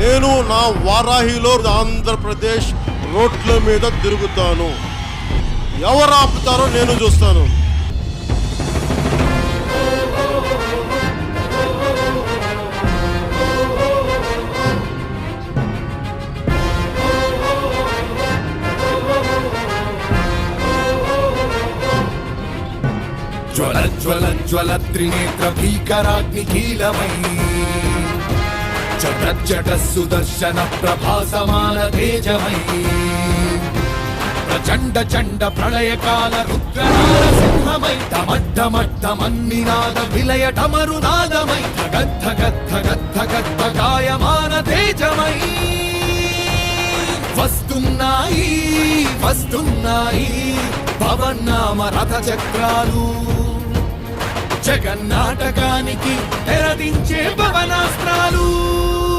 నేను నా వారాహిలో ఆంధ్రప్రదేశ్ రోడ్ల మీద తిరుగుతాను. ఎవరు ఆపుతారో నేను చూస్తాను. జ్వల జ్వల జ్వల త్రినేత్ర భీకరాగ్నికీలమై జట జట సుదర్శన ప్రభాసమాన తేజమై ప్రచండ చండ ప్రళయకాల రుద్రనారసింహమై డమడ్డమడ్డమన్నినాద విలయ డమరునాదమై గద్ధ గద్ధ గద్ధ గద్ధ గాయమాన తేజమై వస్తున్నాయి వస్తున్నాయి పవన్నామ రథ చక్రాలు జగన్నాటకానికి తెరదించే పవనాస్త్రాలు.